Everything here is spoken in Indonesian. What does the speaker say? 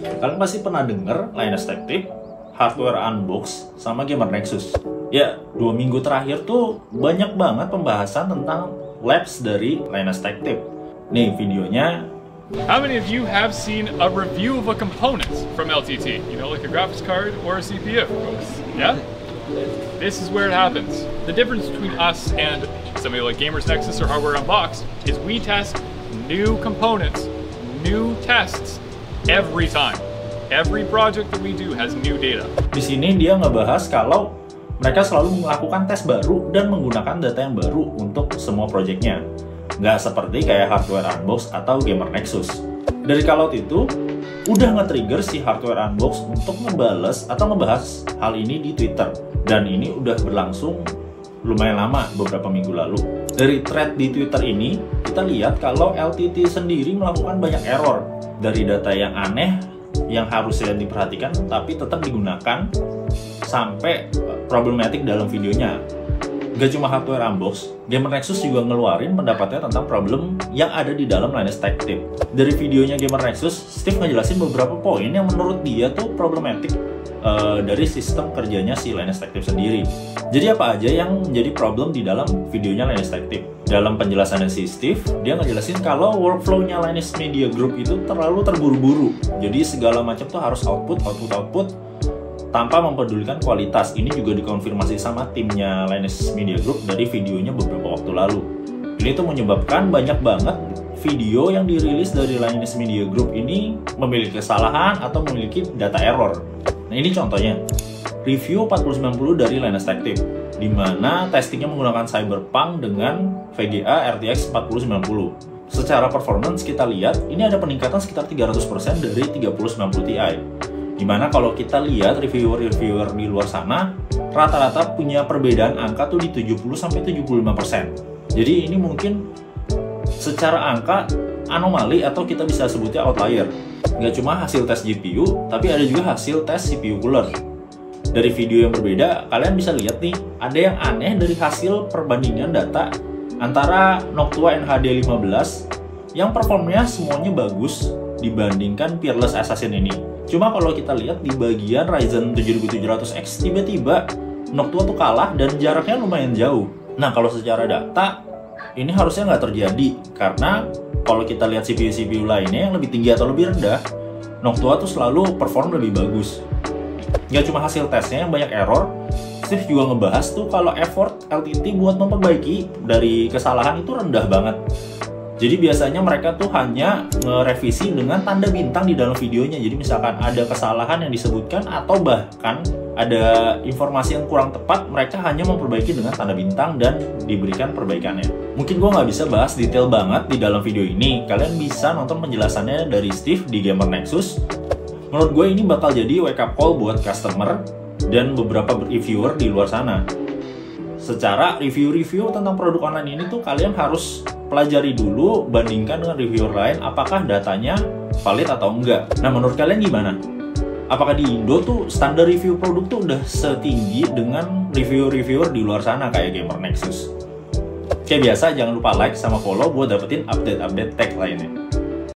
Kalian pasti pernah denger Linus Tech Tip, Hardware Unbox, sama Gamer Nexus. Ya, 2 minggu terakhir tuh banyak banget pembahasan tentang labs dari Linus Tech Tip. Nih videonya. How many of you have seen a review of a component from LTT? You know, like a graphics card or a CPU? Yeah? This is where it happens. The difference between us and somebody like Gamers Nexus or Hardware Unboxed is we test new components, new tests every time. Every project that we do has new data. Di sini dia ngebahas kalau mereka selalu melakukan tes baru dan menggunakan data yang baru untuk semua proyeknya. Nggak seperti kayak Hardware Unbox atau Gamer Nexus. Dari Callout itu, udah nge-trigger si Hardware Unbox untuk ngebales atau ngebahas hal ini di Twitter. Dan ini udah berlangsung lumayan lama, beberapa minggu lalu. Dari thread di Twitter ini, kita lihat kalau LTT sendiri melakukan banyak error. Dari data yang aneh, yang harusnya diperhatikan, tapi tetap digunakan sampai problematik dalam videonya. Gak cuma Hardware Unbox, Gamer Nexus juga ngeluarin pendapatnya tentang problem yang ada di dalam Linus Tech Tip. Dari videonya Gamer Nexus, Steve ngejelasin beberapa poin yang menurut dia tuh problematik dari sistem kerjanya si Linus Tech Tip sendiri. Jadi apa aja yang menjadi problem di dalam videonya Linus Tech Tip? Dalam penjelasannya si Steve, dia ngejelasin kalau workflow-nya Linus Media Group itu terlalu terburu-buru. Jadi segala macam tuh harus output tanpa mempedulikan kualitas. Ini juga dikonfirmasi sama timnya Linus Media Group dari videonya beberapa waktu lalu. Ini tuh menyebabkan banyak banget video yang dirilis dari Linus Media Group ini memiliki kesalahan atau memiliki data error. Nah ini contohnya, review 4090 dari Linus Tech Tip, di mana testingnya menggunakan Cyberpunk dengan VGA RTX 4090. Secara performance kita lihat, ini ada peningkatan sekitar 300% dari 3090 Ti. Dimana kalau kita lihat reviewer-reviewer di luar sana, rata-rata punya perbedaan angka tuh di 70-75%. Jadi ini mungkin secara angka anomali atau kita bisa sebutnya outlier. Nggak cuma hasil tes GPU, tapi ada juga hasil tes CPU cooler. Dari video yang berbeda, kalian bisa lihat nih, ada yang aneh dari hasil perbandingan data antara Noctua NHD 15 yang performanya semuanya bagus dibandingkan Peerless Assassin ini. Cuma kalau kita lihat di bagian Ryzen 7700X, tiba-tiba Noctua tuh kalah dan jaraknya lumayan jauh. Nah kalau secara data, ini harusnya nggak terjadi, karena kalau kita lihat CPU-CPU lainnya yang lebih tinggi atau lebih rendah, Noctua tuh selalu perform lebih bagus. Nggak cuma hasil tesnya yang banyak error, Steve juga ngebahas tuh kalau effort LTT buat memperbaiki dari kesalahan itu rendah banget. Jadi biasanya mereka tuh hanya ngerevisi dengan tanda bintang di dalam videonya. Jadi misalkan ada kesalahan yang disebutkan atau bahkan ada informasi yang kurang tepat, mereka hanya memperbaiki dengan tanda bintang dan diberikan perbaikannya. Mungkin gue nggak bisa bahas detail banget di dalam video ini. Kalian bisa nonton penjelasannya dari Steve di Gamer Nexus. Menurut gue ini bakal jadi wake up call buat customer dan beberapa reviewer di luar sana. Secara review-review tentang produk online ini tuh kalian harus pelajari dulu, bandingkan dengan reviewer lain apakah datanya valid atau enggak. Nah menurut kalian gimana? Apakah di Indo tuh standar review produk tuh udah setinggi dengan reviewer-reviewer di luar sana kayak Gamer Nexus? Kayak biasa jangan lupa like sama follow buat dapetin update-update tech lainnya.